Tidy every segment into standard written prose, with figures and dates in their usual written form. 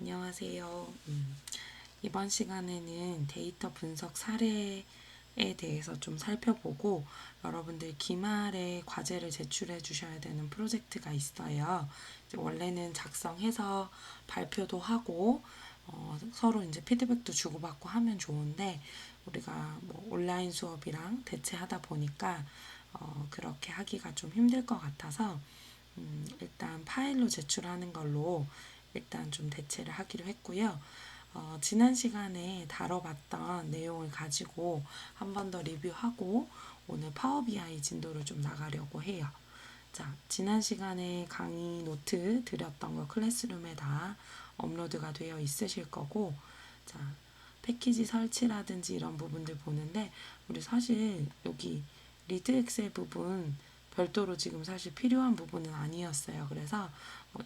안녕하세요. 이번 시간에는 데이터 분석 사례에 대해서 좀 살펴보고 여러분들 기말에 과제를 제출해 주셔야 되는 프로젝트가 있어요. 이제 원래는 작성해서 발표도 하고 서로 이제 피드백도 주고받고 하면 좋은데 우리가 뭐 온라인 수업이랑 대체하다 보니까 그렇게 하기가 좀 힘들 것 같아서 일단 파일로 제출하는 걸로 일단 좀 대체를 하기로 했고요. 지난 시간에 다뤄봤던 내용을 가지고 한 번 더 리뷰하고 오늘 파워 BI 진도를 좀 나가려고 해요. 자, 지난 시간에 강의 노트 드렸던 거 클래스룸에 다 업로드가 되어 있으실 거고, 자, 패키지 설치라든지 이런 부분들 보는데, 우리 사실 여기 리드 엑셀 부분 별도로 지금 사실 필요한 부분은 아니었어요. 그래서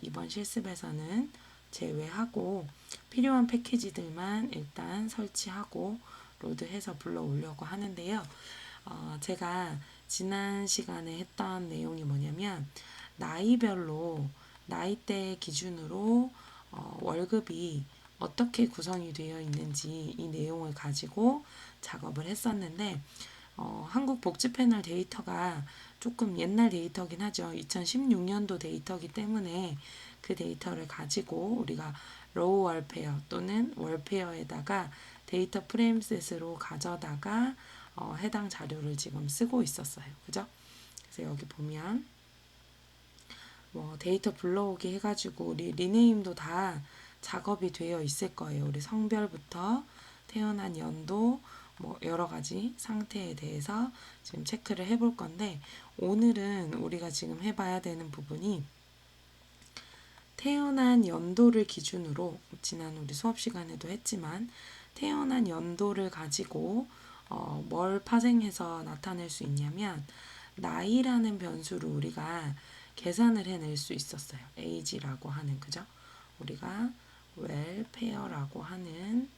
이번 실습에서는 제외하고 필요한 패키지들만 일단 설치하고 로드해서 불러오려고 하는데요. 제가 지난 시간에 했던 내용이 뭐냐면 나이별로 나이대 기준으로 월급이 어떻게 구성이 되어 있는지 이 내용을 가지고 작업을 했었는데 한국 복지 패널 데이터가 조금 옛날 데이터긴 하죠. 2016년도 데이터이기 때문에 그 데이터를 가지고 우리가 로우 월페어 또는 월페어에다가 데이터 프레임셋으로 가져다가 해당 자료를 지금 쓰고 있었어요. 그죠? 그래서 여기 보면 뭐 데이터 불러오기 해가지고 우리 리네임도 다 작업이 되어 있을 거예요. 우리 성별부터 태어난 연도 뭐 여러 가지 상태에 대해서 지금 체크를 해볼 건데 오늘은 우리가 지금 해봐야 되는 부분이 태어난 연도를 기준으로 지난 우리 수업 시간에도 했지만 태어난 연도를 가지고 뭘 파생해서 나타낼 수 있냐면 나이라는 변수를 우리가 계산을 해낼 수 있었어요. age라고 하는 그죠? 우리가 welfare라고 하는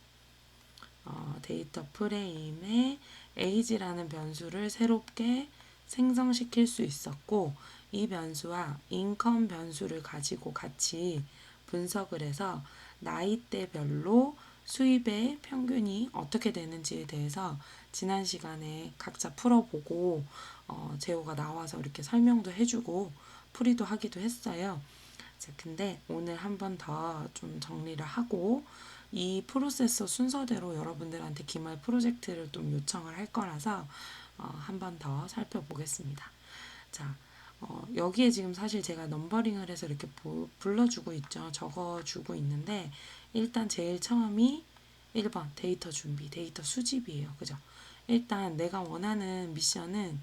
데이터 프레임에 age라는 변수를 새롭게 생성시킬 수 있었고 이 변수와 인컴 변수를 가지고 같이 분석을 해서 나이대별로 수입의 평균이 어떻게 되는지에 대해서 지난 시간에 각자 풀어보고 재호가 나와서 이렇게 설명도 해주고 풀이도 하기도 했어요. 자, 근데 오늘 한 번 더 좀 정리를 하고 이 프로세서 순서대로 여러분들한테 기말 프로젝트를 좀 요청을 할 거라서 한 번 더 살펴보겠습니다. 자, 여기에 지금 사실 제가 넘버링을 해서 이렇게 불러주고 있죠. 적어주고 있는데 일단 제일 처음이 1번 데이터 준비, 데이터 수집이에요. 그죠? 일단 내가 원하는 미션은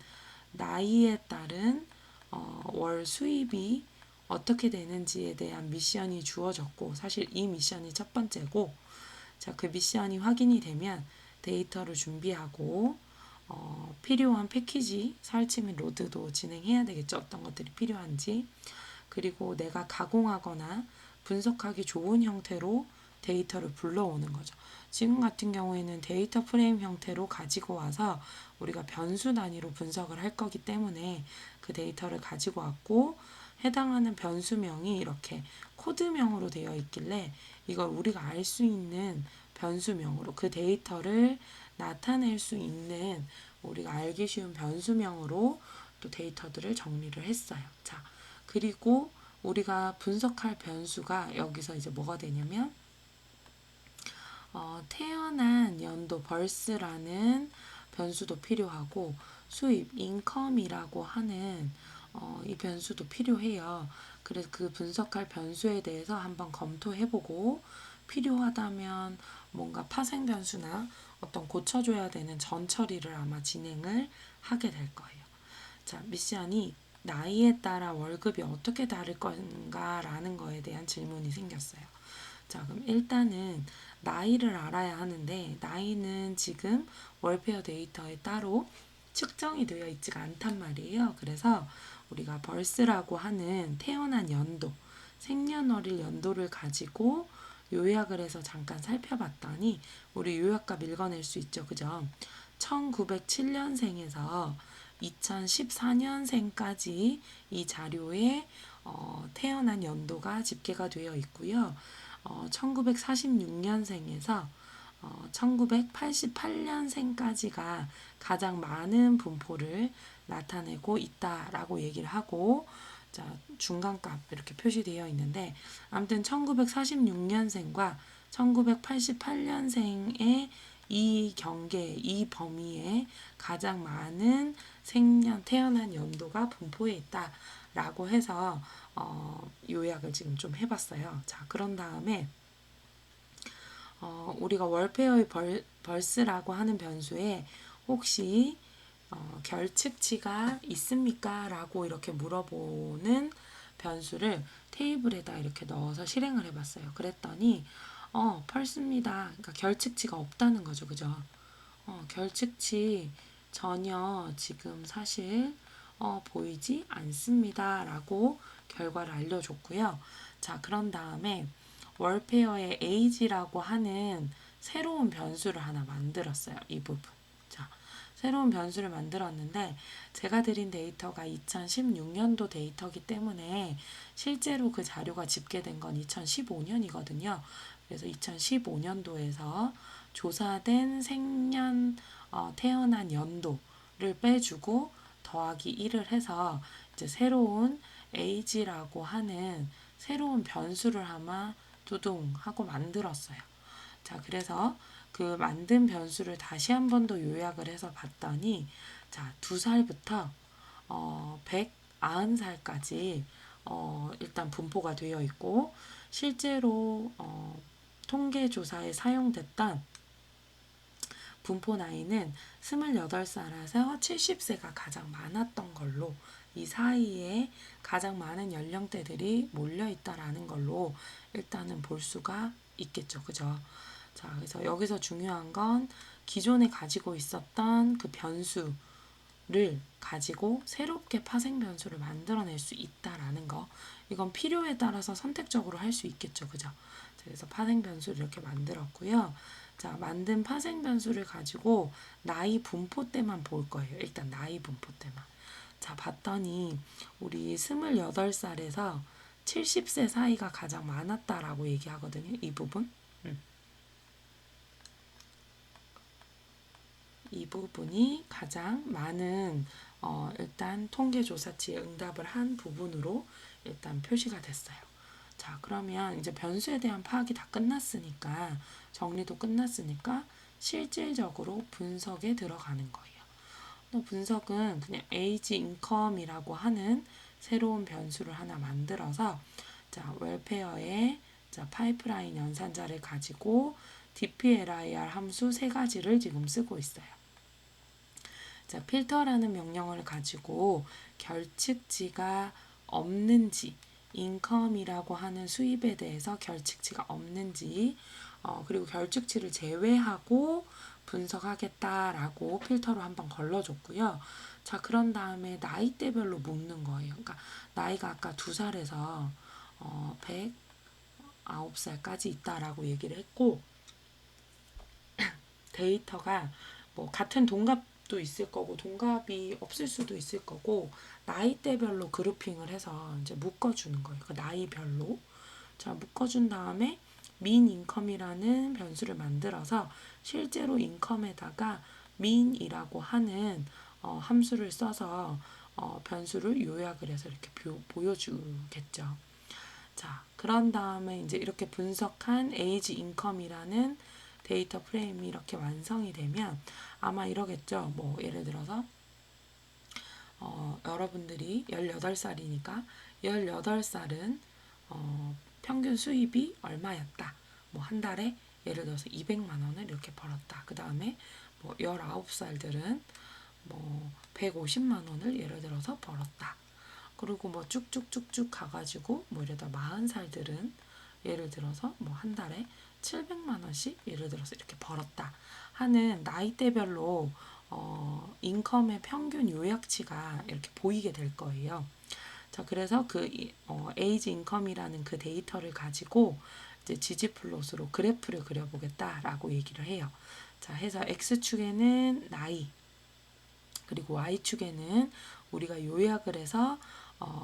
나이에 따른 월 수입이 어떻게 되는지에 대한 미션이 주어졌고 사실 이 미션이 첫 번째고 자, 그 미션이 확인이 되면 데이터를 준비하고 필요한 패키지 설치 및 로드도 진행해야 되겠죠. 어떤 것들이 필요한지. 그리고 내가 가공하거나 분석하기 좋은 형태로 데이터를 불러오는 거죠. 지금 같은 경우에는 데이터 프레임 형태로 가지고 와서 우리가 변수 단위로 분석을 할 거기 때문에 그 데이터를 가지고 왔고 해당하는 변수명이 이렇게 코드명으로 되어 있길래 이걸 우리가 알 수 있는 변수명으로 그 데이터를 나타낼 수 있는 우리가 알기 쉬운 변수명으로 또 데이터들을 정리를 했어요. 자, 그리고 우리가 분석할 변수가 여기서 이제 뭐가 되냐면 태어난 연도 벌스라는 변수도 필요하고 수입 인컴이라고 하는 이 변수도 필요해요. 그래서 그 분석할 변수에 대해서 한번 검토해보고 필요하다면 뭔가 파생 변수나 어떤 고쳐줘야 되는 전 처리를 아마 진행을 하게 될 거예요. 자, 미션이 나이에 따라 월급이 어떻게 다를 건가라는 거에 대한 질문이 생겼어요. 자, 그럼 일단은 나이를 알아야 하는데 나이는 지금 월페어 데이터에 따로 측정이 되어 있지가 않단 말이에요. 그래서 우리가 벌스라고 하는 태어난 연도, 생년월일 연도를 가지고 요약을 해서 잠깐 살펴봤더니 우리 요약값 읽어낼 수 있죠. 그죠? 1907년생에서 2014년생까지 이 자료에 태어난 연도가 집계가 되어 있고요. 1946년생에서 1988년생까지가 가장 많은 분포를 나타내고 있다라고 얘기를 하고, 자, 중간값 이렇게 표시되어 있는데, 아무튼 1946년생과 1988년생의 이 경계, 이 범위에 가장 많은 태어난 연도가 분포해 있다라고 해서 요약을 지금 좀 해봤어요. 자, 그런 다음에 우리가 월페어의 벌스라고 하는 변수에 혹시 결측치가 있습니까? 라고 이렇게 물어보는 변수를 테이블에다 이렇게 넣어서 실행을 해봤어요. 그랬더니 펄스입니다. 그러니까 결측치가 없다는 거죠. 그죠? 결측치 전혀 지금 사실 보이지 않습니다. 라고 결과를 알려줬고요. 자, 그런 다음에 월페어의 age라고 하는 새로운 변수를 하나 만들었어요. 이 부분. 자, 새로운 변수를 만들었는데 제가 드린 데이터가 2016년도 데이터이기 때문에 실제로 그 자료가 집계된 건 2015년이거든요. 그래서 2015년도에서 조사된 생년 태어난 연도를 빼주고 더하기 1을 해서 이제 새로운 age라고 하는 새로운 변수를 아마 두둥 하고 만들었어요. 자, 그래서 그 만든 변수를 다시 한 번 더 요약을 해서 봤더니, 자, 2살부터 190살까지 일단 분포가 되어 있고, 실제로 통계조사에 사용됐던 분포 나이는 28살에서 70세가 가장 많았던 걸로, 이 사이에 가장 많은 연령대들이 몰려 있다라는 걸로 일단은 볼 수가 있겠죠. 그죠? 자, 그래서 여기서 중요한 건 기존에 가지고 있었던 그 변수를 가지고 새롭게 파생 변수를 만들어낼 수 있다라는 거. 이건 필요에 따라서 선택적으로 할 수 있겠죠. 그죠? 자, 그래서 파생 변수를 이렇게 만들었고요. 자, 만든 파생 변수를 가지고 나이 분포 때만 볼 거예요. 일단 나이 분포 때만. 자, 봤더니 우리 28살에서 70세 사이가 가장 많았다라고 얘기하거든요. 이 부분. 이 부분이 가장 많은 일단 통계조사치에 응답을 한 부분으로 일단 표시가 됐어요. 자, 그러면 이제 변수에 대한 파악이 다 끝났으니까, 정리도 끝났으니까 실질적으로 분석에 들어가는 거예요. 또 분석은 그냥 age income이라고 하는 새로운 변수를 하나 만들어서, 자, 웰페어의 자, 파이프라인 연산자를 가지고 dplir 함수 세 가지를 지금 쓰고 있어요. 자, 필터라는 명령어를 가지고 결측치가 없는지, 인컴이라고 하는 수입에 대해서 결측치가 없는지, 그리고 결측치를 제외하고 분석하겠다라고 필터로 한번 걸러줬고요. 자, 그런 다음에 나이대별로 묶는 거예요. 그러니까 나이가 아까 2살에서 109살까지 있다라고 얘기를 했고, 데이터가 뭐 같은 동갑도 있을 거고 동갑이 없을 수도 있을 거고, 나이대별로 그룹핑을 해서 이제 묶어주는 거예요. 그 나이별로. 자, 묶어준 다음에 민 인컴이라는 변수를 만들어서 실제로 인컴에다가 민이라고 하는 함수를 써서 변수를 요약을 해서 이렇게 보여주겠죠. 자, 그런 다음에 이제 이렇게 분석한 age income이라는 데이터 프레임이 이렇게 완성이 되면 아마 이러겠죠. 뭐 예를 들어서 여러분들이 18살이니까 18살은 평균 수입이 얼마였다. 뭐 한 달에 예를 들어서 200만 원을 이렇게 벌었다. 그 다음에 뭐 19살들은 뭐 150만 원을 예를 들어서 벌었다. 그리고 뭐 쭉쭉쭉쭉 가가지고 뭐 이러다 40살들은 예를 들어서 뭐 한 달에 700만 원씩 예를 들어서 이렇게 벌었다 하는 나이대별로 인컴의 평균 요약치가 이렇게 보이게 될 거예요. 자, 그래서 그 에이지 인컴이라는 그 데이터를 가지고 이제 지지플롯으로 그래프를 그려보겠다라고 얘기를 해요. 자, 해서 X축에는 나이, 그리고 Y축에는 우리가 요약을 해서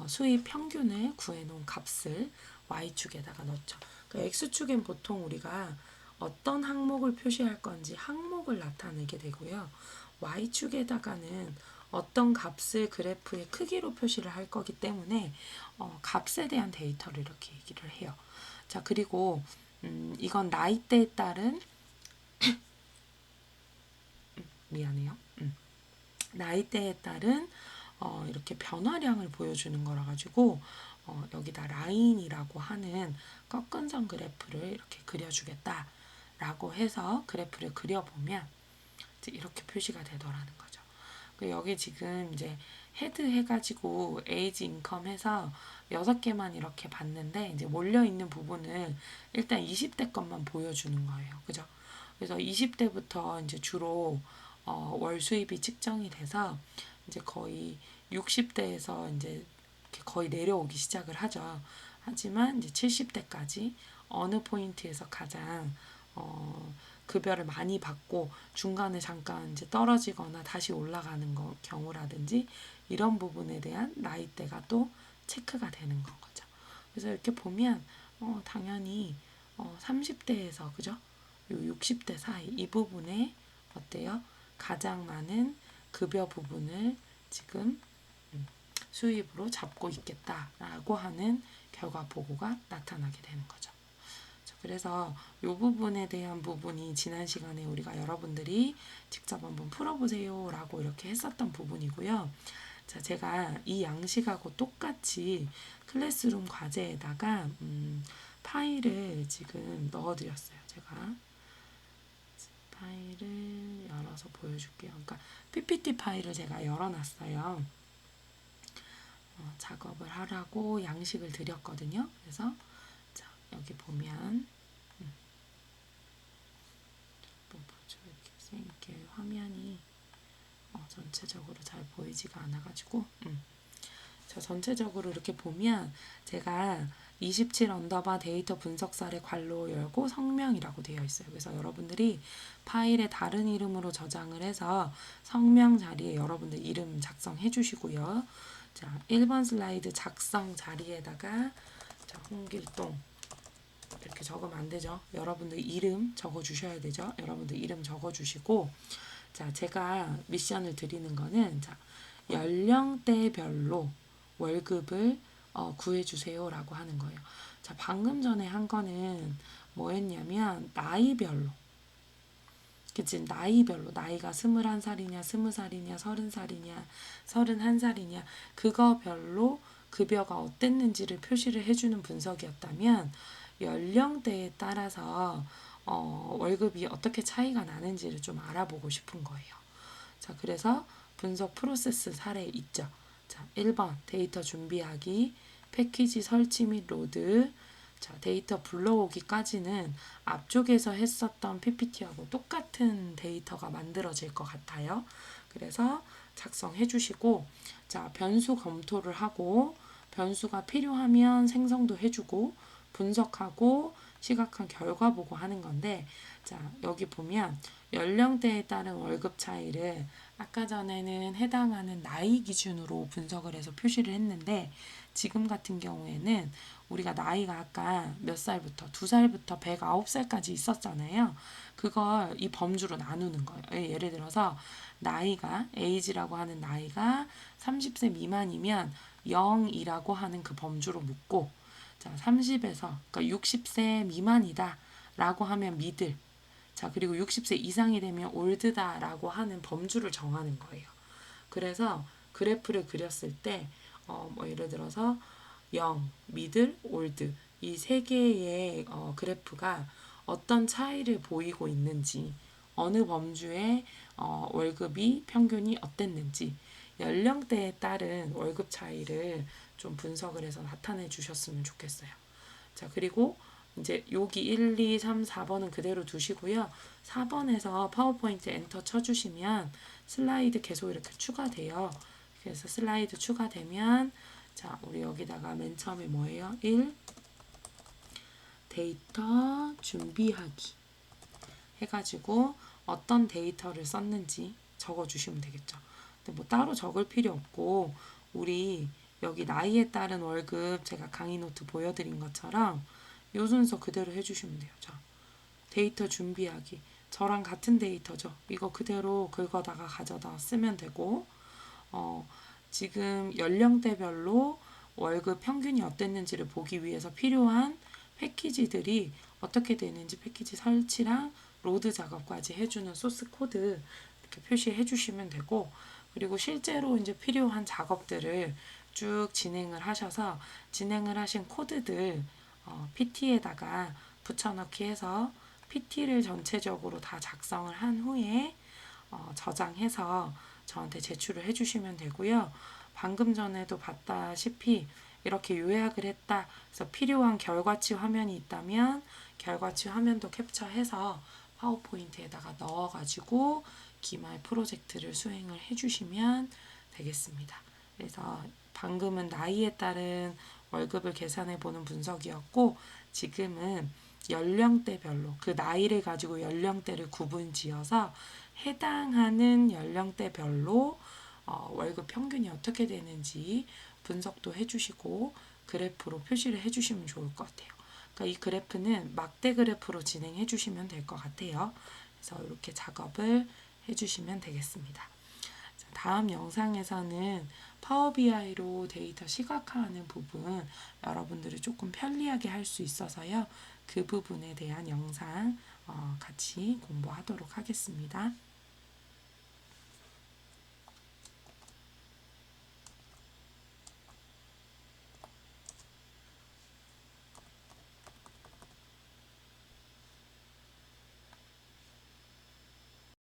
수입 평균을 구해놓은 값을 Y축에다가 넣죠. 그러니까 X축엔 보통 우리가 어떤 항목을 표시할 건지 항목을 나타내게 되고요. Y축에다가는 어떤 값을 그래프의 크기로 표시를 할 거기 때문에 값에 대한 데이터를 이렇게 얘기를 해요. 자, 그리고 이건 나이대에 따른 미안해요. 나이대에 따른 이렇게 변화량을 보여주는 거라 가지고 여기다 라인이라고 하는 꺾은 선 그래프를 이렇게 그려주겠다라고 해서 그래프를 그려보면 이제 이렇게 표시가 되더라는 거죠. 여기 지금 이제 헤드 해가지고 에이지 인컴 해서 6개만 이렇게 봤는데 이제 몰려있는 부분을 일단 20대 것만 보여주는 거예요. 그죠? 그래서 20대부터 이제 주로 월 수입이 측정이 돼서 이제 거의 60대에서 이제 거의 내려오기 시작을 하죠. 하지만 이제 70대까지 어느 포인트에서 가장 급여를 많이 받고 중간에 잠깐 이제 떨어지거나 다시 올라가는 경우라든지 이런 부분에 대한 나이대가 또 체크가 되는 건 거죠. 그래서 이렇게 보면 당연히 30대에서 그죠? 요 60대 사이 이 부분에 어때요? 가장 많은 급여 부분을 지금 수입으로 잡고 있겠다라고 하는 결과 보고가 나타나게 되는 거죠. 그래서 이 부분에 대한 부분이 지난 시간에 우리가 여러분들이 직접 한번 풀어보세요 라고 이렇게 했었던 부분이고요. 자, 제가 이 양식하고 똑같이 클래스룸 과제에다가 파일을 지금 넣어드렸어요. 제가 파일을 열어서 보여줄게요. 그러니까 PPT 파일을 제가 열어놨어요. 작업을 하라고 양식을 드렸거든요. 그래서 자, 여기 보면 이렇게 화면이 전체적으로 잘 보이지가 않아가지고 자, 전체적으로 이렇게 보면 제가 27 언더바 데이터 분석 사례 괄호 열고 성명이라고 되어 있어요. 그래서 여러분들이 파일에 다른 이름으로 저장을 해서 성명 자리에 여러분들 이름 작성해 주시고요. 자, 1번 슬라이드 작성 자리에다가 자, 홍길동 이렇게 적으면 안 되죠. 여러분들 이름 적어 주셔야 되죠. 여러분들 이름 적어 주시고 자, 제가 미션을 드리는 거는 자, 연령대별로 월급을 구해주세요 라고 하는 거예요. 자, 방금 전에 한 거는 뭐였냐면 나이별로 그치? 나이별로 나이가 21살이냐 20살이냐 30살이냐 31살이냐 그거별로 급여가 어땠는지를 표시를 해주는 분석이었다면 연령대에 따라서 월급이 어떻게 차이가 나는지를 좀 알아보고 싶은 거예요. 자, 그래서 분석 프로세스 사례 있죠. 자, 1번 데이터 준비하기, 패키지 설치 및 로드. 자, 데이터 불러오기까지는 앞쪽에서 했었던 PPT하고 똑같은 데이터가 만들어질 것 같아요. 그래서 작성해 주시고 자, 변수 검토를 하고 변수가 필요하면 생성도 해주고 분석하고 시각한 결과 보고 하는 건데 자, 여기 보면 연령대에 따른 월급 차이를 아까 전에는 해당하는 나이 기준으로 분석을 해서 표시를 했는데 지금 같은 경우에는 우리가 나이가 아까 몇 살부터 2살부터 109살까지 있었잖아요. 그걸 이 범주로 나누는 거예요. 예를 들어서 나이가 age라고 하는 나이가 30세 미만이면 0이라고 하는 그 범주로 묶고 자, 30에서 그러니까 60세 미만이다 라고 하면 미들 자, 그리고 60세 이상이 되면 올드다라고 하는 범주를 정하는 거예요. 그래서 그래프를 그렸을 때, 뭐 예를 들어서 0, 미들, 올드 이 세 개의 그래프가 어떤 차이를 보이고 있는지, 어느 범주의 월급이 평균이 어땠는지, 연령대에 따른 월급 차이를 좀 분석을 해서 나타내 주셨으면 좋겠어요. 자, 그리고 이제 여기 1, 2, 3, 4번은 그대로 두시고요. 4번에서 파워포인트 엔터 쳐주시면 슬라이드 계속 이렇게 추가돼요. 그래서 슬라이드 추가되면 자, 우리 여기다가 맨 처음에 뭐예요? 1. 데이터 준비하기 해가지고 어떤 데이터를 썼는지 적어주시면 되겠죠. 근데 뭐 따로 적을 필요 없고 우리 여기 나이에 따른 월급 제가 강의 노트 보여드린 것처럼 요 순서 그대로 해주시면 돼요. 자, 데이터 준비하기. 저랑 같은 데이터죠. 이거 그대로 긁어다가 가져다 쓰면 되고, 지금 연령대별로 월급 평균이 어땠는지를 보기 위해서 필요한 패키지들이 어떻게 되는지 패키지 설치랑 로드 작업까지 해주는 소스 코드 이렇게 표시해 주시면 되고, 그리고 실제로 이제 필요한 작업들을 쭉 진행을 하셔서 진행을 하신 코드들 PT에다가 붙여넣기 해서 PT를 전체적으로 다 작성을 한 후에 저장해서 저한테 제출을 해주시면 되고요. 방금 전에도 봤다시피 이렇게 요약을 했다. 그래서 필요한 결과치 화면이 있다면 결과치 화면도 캡처해서 파워포인트에다가 넣어가지고 기말 프로젝트를 수행을 해주시면 되겠습니다. 그래서 방금은 나이에 따른 월급을 계산해 보는 분석이었고, 지금은 연령대별로 그 나이를 가지고 연령대를 구분 지어서 해당하는 연령대별로 월급 평균이 어떻게 되는지 분석도 해주시고 그래프로 표시를 해주시면 좋을 것 같아요. 그러니까 이 그래프는 막대 그래프로 진행해 주시면 될 것 같아요. 그래서 이렇게 작업을 해주시면 되겠습니다. 다음 영상에서는 파워 BI로 데이터 시각화하는 부분 여러분들이 조금 편리하게 할 수 있어서요. 그 부분에 대한 영상 같이 공부하도록 하겠습니다.